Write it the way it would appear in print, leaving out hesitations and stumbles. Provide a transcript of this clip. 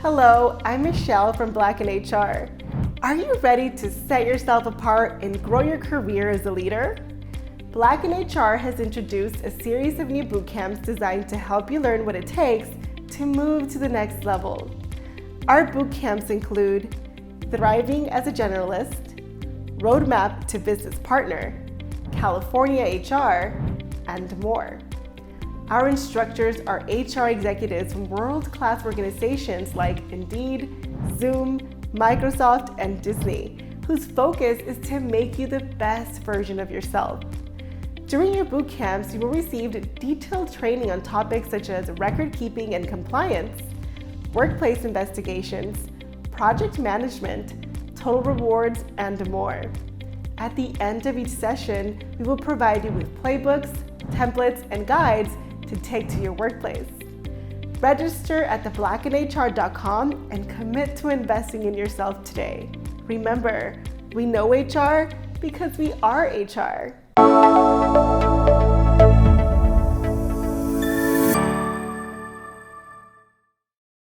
Hello, I'm Michelle from Black in HR. Are you ready to set yourself apart and grow your career as a leader? Black in HR has introduced a series of new bootcamps designed to help you learn what it takes to move to the next level. Our bootcamps include Thriving as a Generalist, Roadmap to Business Partner, California HR, and more. Our instructors are HR executives from world-class organizations like Indeed, Zoom, Microsoft, and Disney, whose focus is to make you the best version of yourself. During your boot camps, you will receive detailed training on topics such as record keeping and compliance, workplace investigations, project management, total rewards, and more. At the end of each session, we will provide you with playbooks, templates, and guides to take to your workplace. Register at theblackandhr.com and commit to investing in yourself today. Remember, we know HR because we are HR.